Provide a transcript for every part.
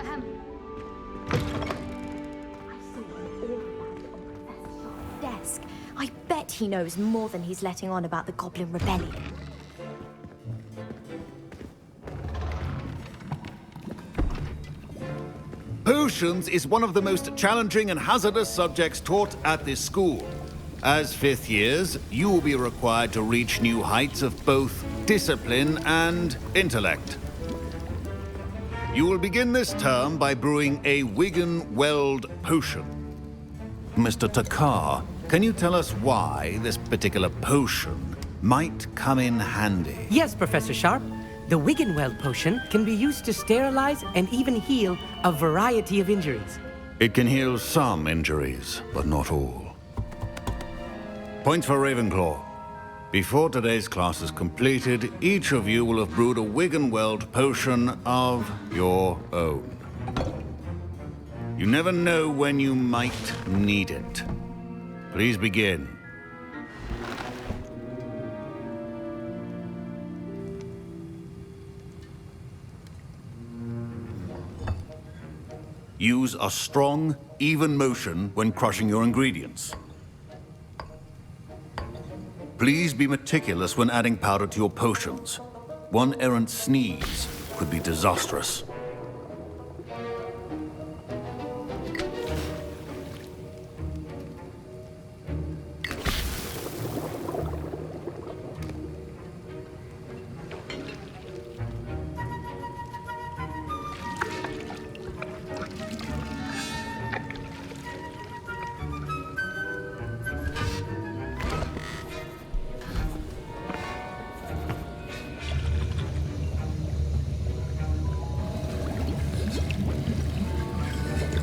Ahem. I saw an aura band on Professor Sharp's desk. I bet he knows more than he's letting on about the Goblin Rebellion. Potions is one of the most challenging and hazardous subjects taught at this school. As fifth years, you will be required to reach new heights of both discipline and intellect. You will begin this term by brewing a WIGGLEWAND potion. Mr. Takar, can you tell us why this particular potion might come in handy? Yes, Professor Sharp. The WIGGLEWAND potion can be used to sterilize and even heal a variety of injuries. It can heal some injuries, but not all. Points for Ravenclaw. Before today's class is completed, each of you will have brewed a WIGGLEWAND potion of your own. You never know when you might need it. Please begin. Use a strong, even motion when crushing your ingredients. Please be meticulous when adding powder to your potions. One errant sneeze could be disastrous.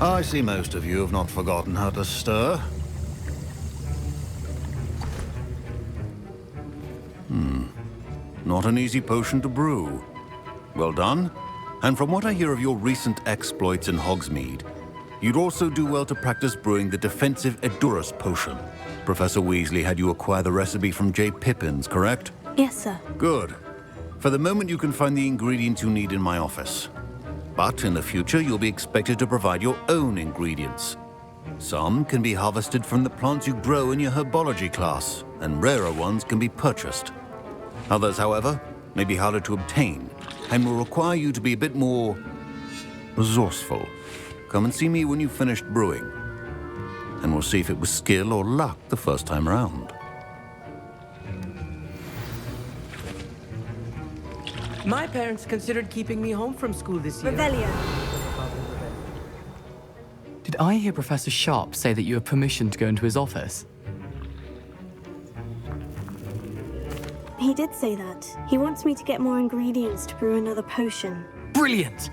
I see most of you have not forgotten how to stir. Not an easy potion to brew. Well done. And from what I hear of your recent exploits in Hogsmeade, you'd also do well to practice brewing the defensive Edurus potion. Professor Weasley had you acquire the recipe from J. Pippins, correct? Yes, sir. Good. For the moment, you can find the ingredients you need in my office. But in the future, you'll be expected to provide your own ingredients. Some can be harvested from the plants you grow in your herbology class, and rarer ones can be purchased. Others, however, may be harder to obtain, and will require you to be a bit more resourceful. Come and see me when you've finished brewing, and we'll see if it was skill or luck the first time around. My parents considered keeping me home from school this year. Rebellion. Did I hear Professor Sharp say that you have permission to go into his office? He did say that. He wants me to get more ingredients to brew another potion. Brilliant!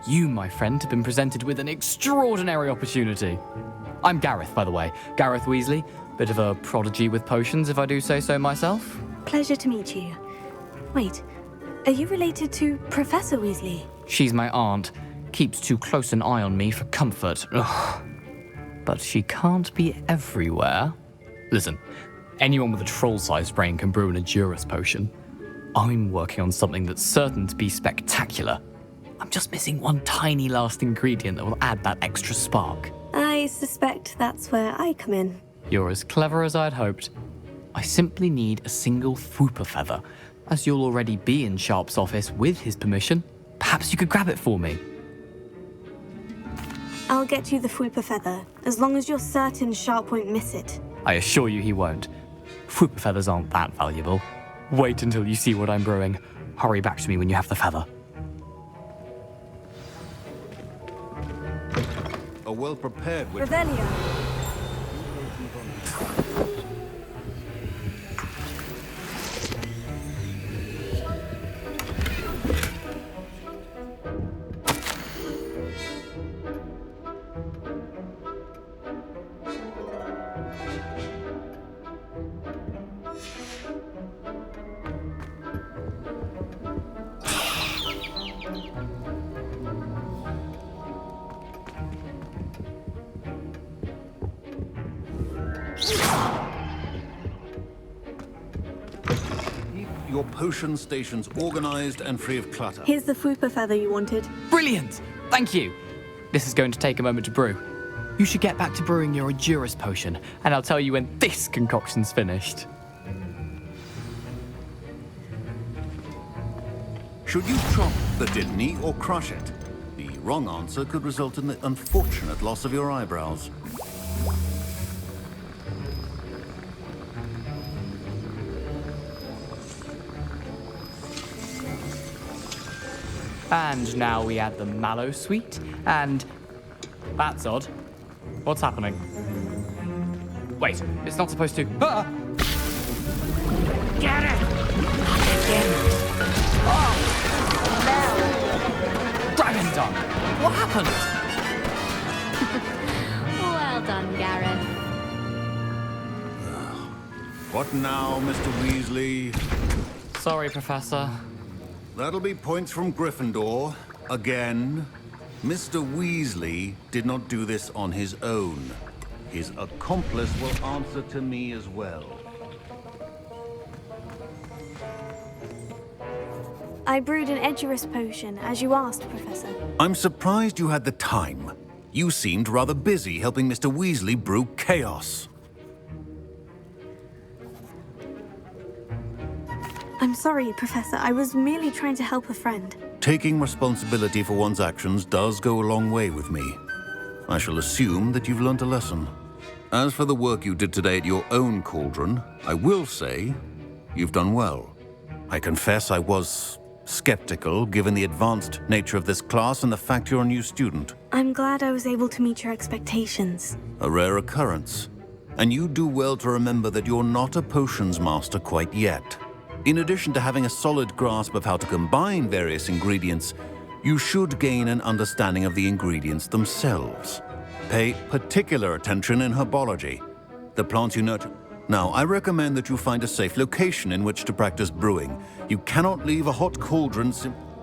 You, my friend, have been presented with an extraordinary opportunity. I'm Gareth, by the way. Gareth Weasley. Bit of a prodigy with potions, if I do say so myself. Pleasure to meet you. Wait, are you related to Professor Weasley? She's my aunt. Keeps too close an eye on me for comfort. Ugh. But she can't be everywhere. Listen, anyone with a troll-sized brain can brew an Edurus potion. I'm working on something that's certain to be spectacular. I'm just missing one tiny last ingredient that will add that extra spark. I suspect that's where I come in. You're as clever as I'd hoped. I simply need a single Fwooper feather. As you'll already be in Sharp's office with his permission, perhaps you could grab it for me. I'll get you the Fwooper feather, as long as you're certain Sharp won't miss it. I assure you he won't. Fwooper feathers aren't that valuable. Wait until you see what I'm brewing. Hurry back to me when you have the feather. A well-prepared witch. Rebellion. Your potion stations organized and free of clutter. Here's the Fwooper feather you wanted. Brilliant! Thank you. This is going to take a moment to brew. You should get back to brewing your Edurus potion, and I'll tell you when this concoction's finished. Should you chop the Dittany or crush it? The wrong answer could result in the unfortunate loss of your eyebrows. And now we add the mallow sweet, and... That's odd. What's happening? Wait, it's not supposed to... Ah! Get it! Again! Oh! No! Dragon Dog! What happened? Well done, Gareth. What now, Mr. Weasley? Sorry, Professor. That'll be points from Gryffindor. Again. Mr. Weasley did not do this on his own. His accomplice will answer to me as well. I brewed an Edurus potion, as you asked, Professor. I'm surprised you had the time. You seemed rather busy helping Mr. Weasley brew chaos. I'm sorry, Professor. I was merely trying to help a friend. Taking responsibility for one's actions does go a long way with me. I shall assume that you've learnt a lesson. As for the work you did today at your own cauldron, I will say you've done well. I confess I was skeptical, given the advanced nature of this class and the fact you're a new student. I'm glad I was able to meet your expectations. A rare occurrence. And you do well to remember that you're not a potions master quite yet. In addition to having a solid grasp of how to combine various ingredients, you should gain an understanding of the ingredients themselves. Pay particular attention in herbology, the plants you nurture. Now, I recommend that you find a safe location in which to practice brewing. You cannot leave a hot cauldron.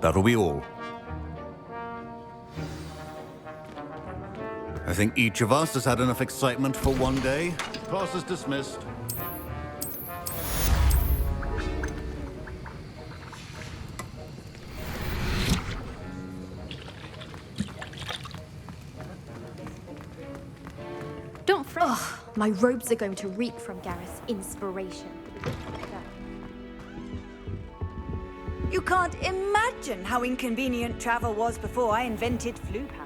That'll be all. I think each of us has had enough excitement for one day. Class is dismissed. Don't fret. Ugh, my robes are going to reek from Gareth's inspiration. You can't imagine how inconvenient travel was before I invented flue powder.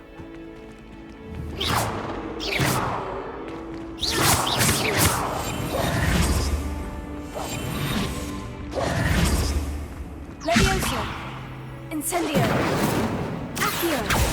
Levioso! Incendio! Accio!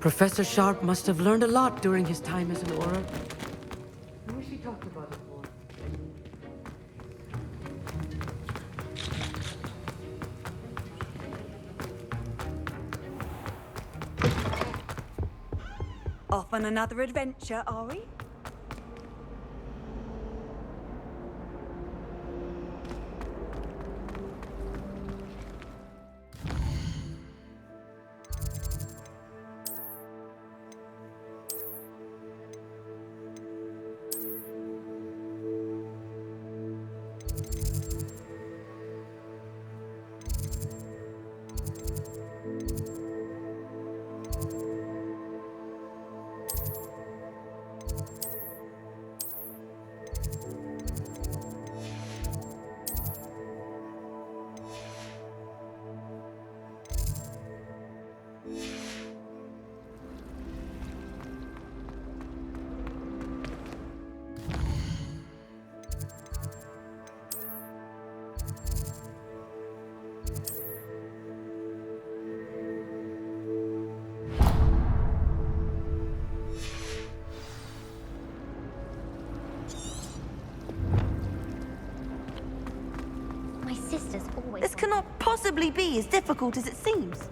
Professor Sharp must have learned a lot during his time as an Auror. I wish he talked about it more. Off on another adventure, are we? possibly be as difficult as it seems.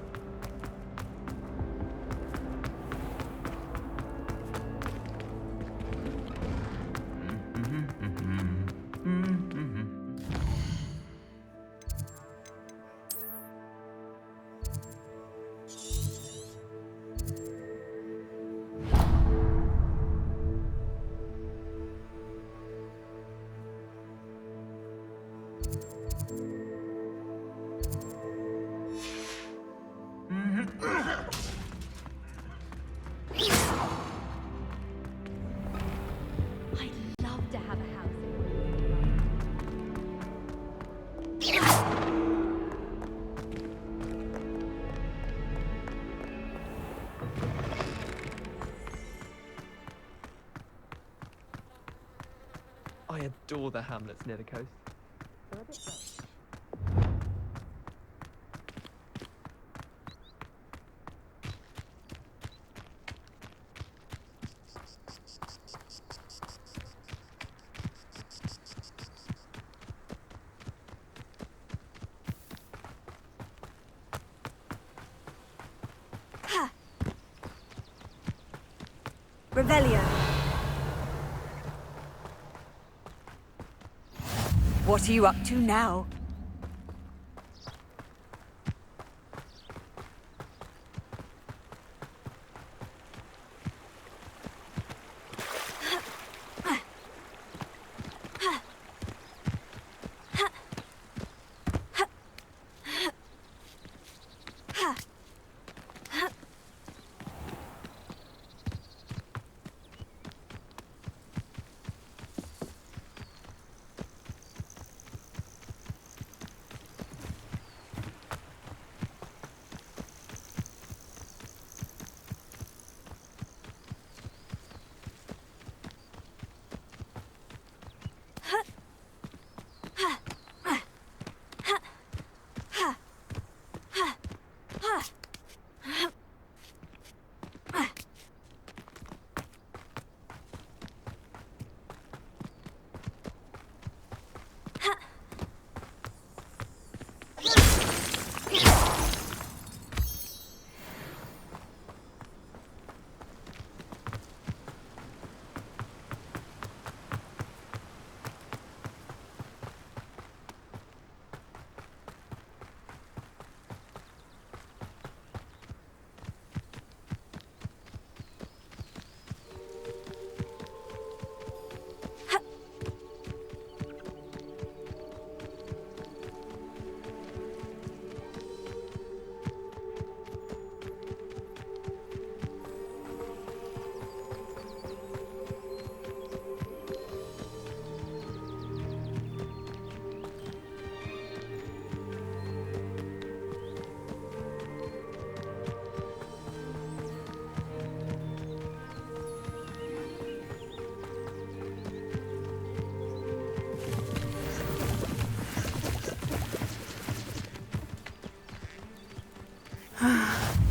I'd love to have a house. I adore the hamlets near the coast. They're a bit dull. Revelio. What are you up to now?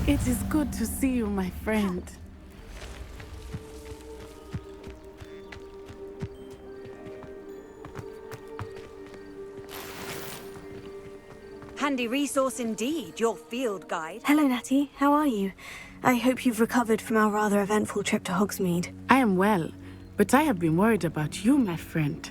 It is good to see you, my friend. Handy resource indeed, your field guide. Hello, Natty. How are you? I hope you've recovered from our rather eventful trip to Hogsmeade. I am well, but I have been worried about you, my friend.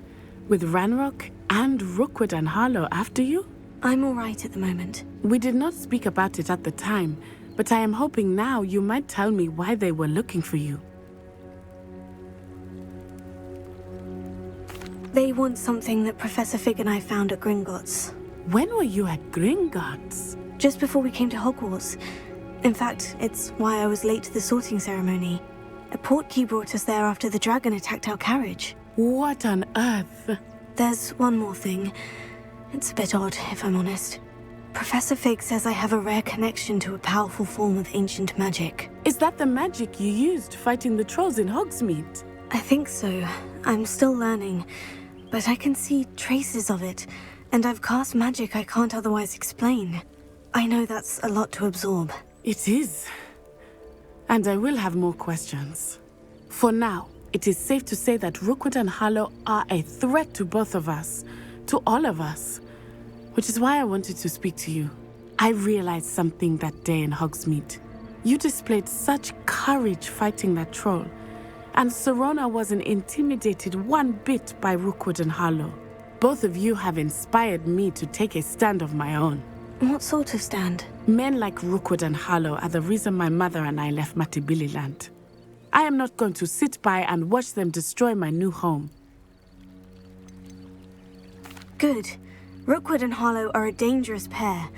With Ranrock and Rookwood and Harlow after you? I'm all right at the moment. We did not speak about it at the time, but I am hoping now you might tell me why they were looking for you. They want something that Professor Fig and I found at Gringotts. When were you at Gringotts? Just before we came to Hogwarts. In fact, it's why I was late to the sorting ceremony. A portkey brought us there after the dragon attacked our carriage. What on earth? There's one more thing. It's a bit odd, if I'm honest. Professor Fig says I have a rare connection to a powerful form of ancient magic. Is that the magic you used fighting the trolls in Hogsmeade? I think so. I'm still learning, but I can see traces of it, and I've cast magic I can't otherwise explain. I know that's a lot to absorb. It is. And I will have more questions. For now, it is safe to say that Rookwood and Harlow are a threat to both of us. To all of us. which is why I wanted to speak to you. I realized something that day in Hogsmeade. You displayed such courage fighting that troll, and Serona wasn't intimidated one bit by Rookwood and Harlow. Both of you have inspired me to take a stand of my own. What sort of stand? Men like Rookwood and Harlow are the reason my mother and I left Matibililand. I am not going to sit by and watch them destroy my new home. Good. Rookwood and Harlow are a dangerous pair,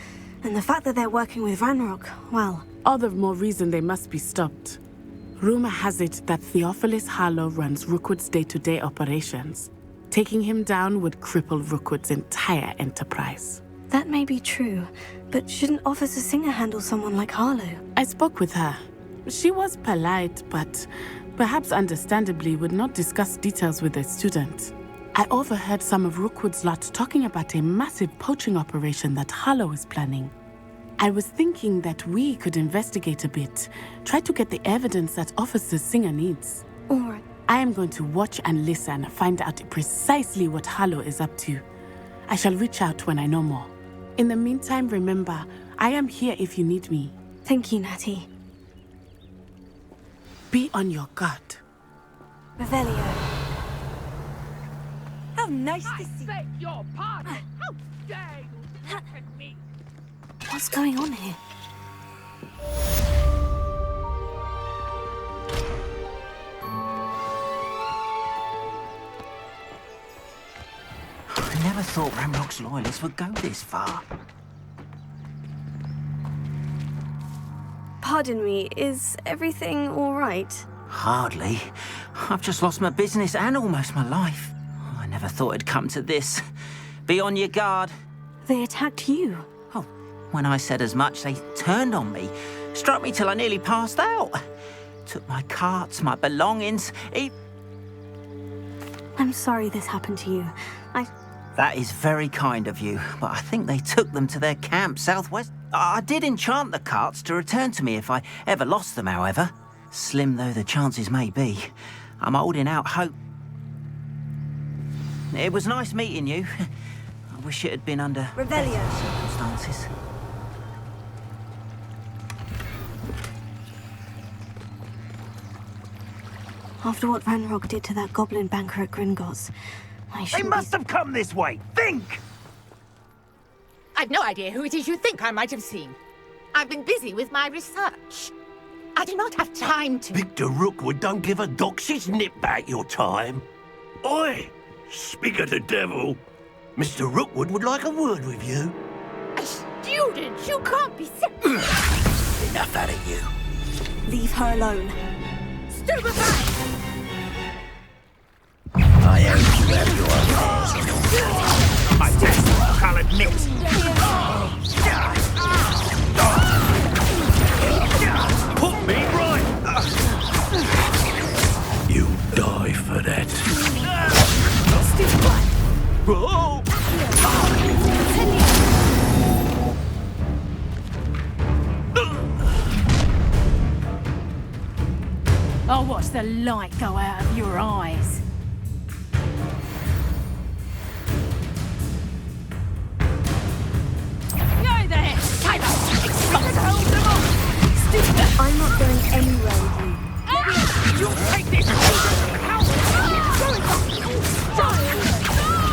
and the fact that they're working with Ranrock, well... All the more reason they must be stopped. Rumor has it that Theophilus Harlow runs Rookwood's day-to-day operations. Taking him down would cripple Rookwood's entire enterprise. That may be true, but shouldn't Officer Singer handle someone like Harlow? I spoke with her. She was polite, but perhaps understandably would not discuss details with a student. I overheard some of Rookwood's lot talking about a massive poaching operation that Harlow is planning. I was thinking that we could investigate a bit, try to get the evidence that Officer Singer needs. All right. I am going to watch and listen, find out precisely what Harlow is up to. I shall reach out when I know more. In the meantime, remember, I am here if you need me. Thank you, Natty. Be on your guard. Revelio. How nice to see beg your pardon! How dare you look at me! What's going on here? I never thought Ranrock's loyalists would go this far. Pardon me, is everything all right? Hardly. I've just lost my business and almost my life. I never thought it'd come to this. Be on your guard. They attacked you. Oh, when I said as much, they turned on me. Struck me till I nearly passed out. Took my carts, my belongings. I'm sorry this happened to you. That is very kind of you, but I think they took them to their camp southwest. I did enchant the carts to return to me if I ever lost them, however. Slim though the chances may be, I'm holding out hope. It was nice meeting you. I wish it had been under Revelio. better circumstances. After what Ranrock did to that goblin banker at Gringotts, I They shouldn't must have come this way. Think! I've no idea who it is you think I might have seen. I've been busy with my research. I do not have time to... Victor Rookwood don't give a doxy's nip back your time. Oi! Speak of the devil. Mr. Rookwood would like a word with you. A student? You can't be... Enough out of you. Leave her alone. Stupefy! I hope you have your affairs. I guess I'll admit. Put me right. You die for that. Whoa! I'll watch the light go out of your eyes. Go there! Hold them off! I'm not going anywhere with you. You'll take this!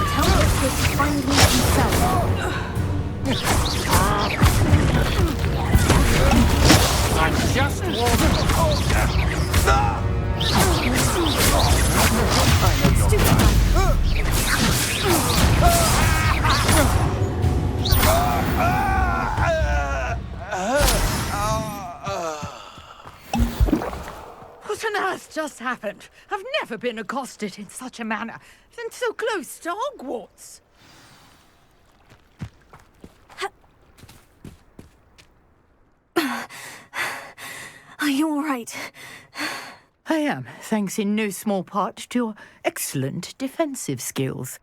Tell Rookwood to find me himself. I just warned you. What on earth just happened? I've never been accosted in such a manner, and so close to Hogwarts. Are you all right? I am, thanks in no small part to your excellent defensive skills.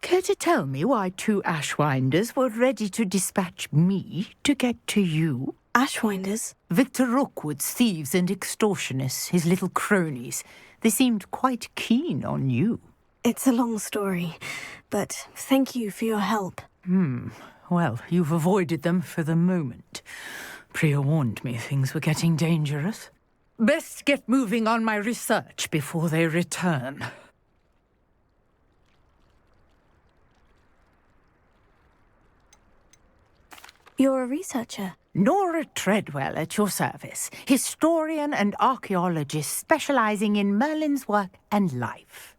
Care to tell me why two Ashwinders were ready to dispatch me to get to you? Ashwinders? Victor Rookwood's thieves and extortionists, his little cronies. They seemed quite keen on you. It's a long story, but thank you for your help. Well, you've avoided them for the moment. Priya warned me things were getting dangerous. Best get moving on my research before they return. You're a researcher? Nora Treadwell at your service, historian and archaeologist specializing in Merlin's work and life.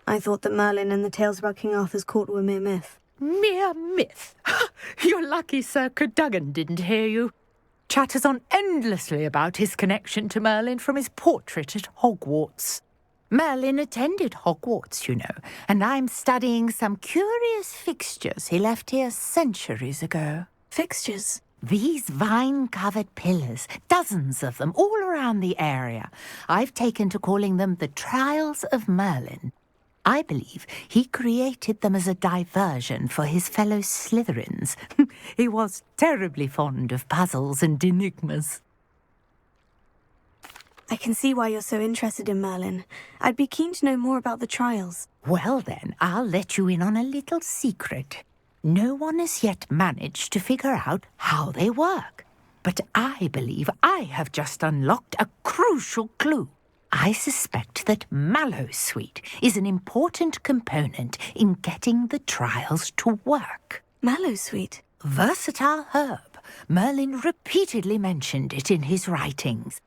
I thought that Merlin and the tales about King Arthur's court were mere myth. Mere myth? You're lucky Sir Cadogan didn't hear you. Chatters on endlessly about his connection to Merlin from his portrait at Hogwarts. Merlin attended Hogwarts, you know, and I'm studying some curious fixtures he left here centuries ago. Fixtures? These vine-covered pillars, dozens of them, all around the area. I've taken to calling them the Trials of Merlin. I believe he created them as a diversion for his fellow Slytherins. He was terribly fond of puzzles and enigmas. I can see why you're so interested in Merlin. I'd be keen to know more about the trials. Well then, I'll let you in on a little secret. No one has yet managed to figure out how they work. But I believe I have just unlocked a crucial clue. I suspect that mallowsweet is an important component in getting the trials to work. Mallowsweet? Versatile herb. Merlin repeatedly mentioned it in his writings.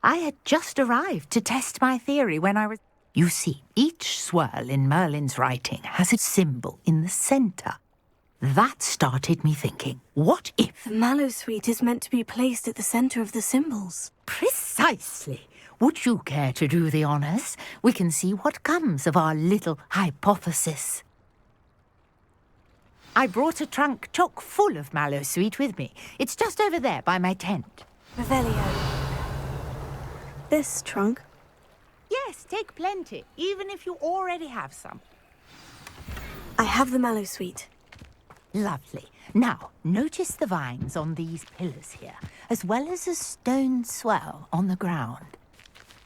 I had just arrived to test my theory when I was... You see, each swirl in Merlin's writing has a symbol in the centre. That started me thinking, what if... The mallowsweet is meant to be placed at the centre of the symbols. Precisely. Would you care to do the honours? We can see what comes of our little hypothesis. I brought a trunk chock full of mallowsweet with me. It's just over there by my tent. Revelio. This trunk? Yes, take plenty, even if you already have some. I have the mallowsweet. Lovely. Now, notice the vines on these pillars here, as well as a stone swell on the ground.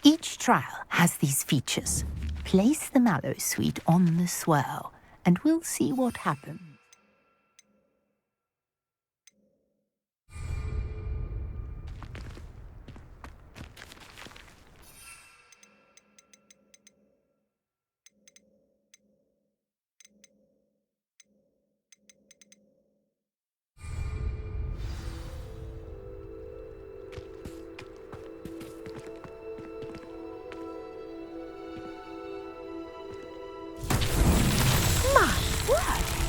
Each trial has these features. Place the mallowsweet on the swirl, and we'll see what happens.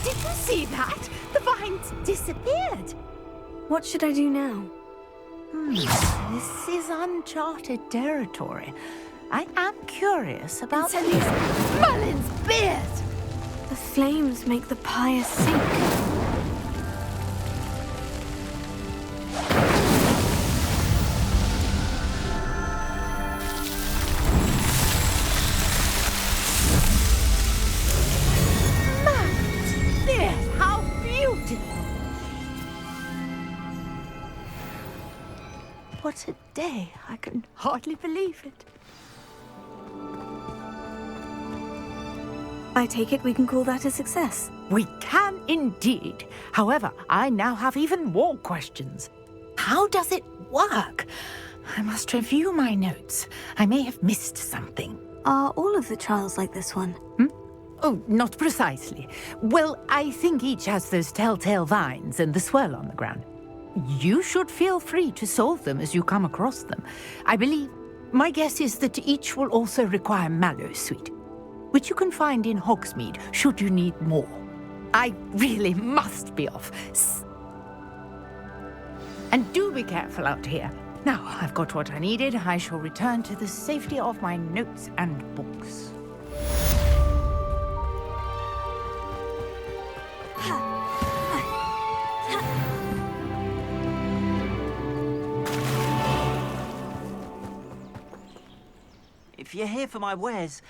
Did you see that? The vines disappeared. What should I do now? This is uncharted territory. I am curious about Merlin's beard. The flames make the pyre sink. What a day. I can hardly believe it. I take it we can call that a success. We can indeed. However, I now have even more questions. How does it work? I must review my notes. I may have missed something. Are all of the trials like this one? Oh, not precisely. Well, I think each has those telltale vines and the swirl on the ground. You should feel free to solve them as you come across them. I believe, my guess is that each will also require mallowsweet, which you can find in Hogsmeade should you need more. I really must be off. And do be careful out here. Now, I've got what I needed. I shall return to the safety of my notes and books. If you're here for my wares,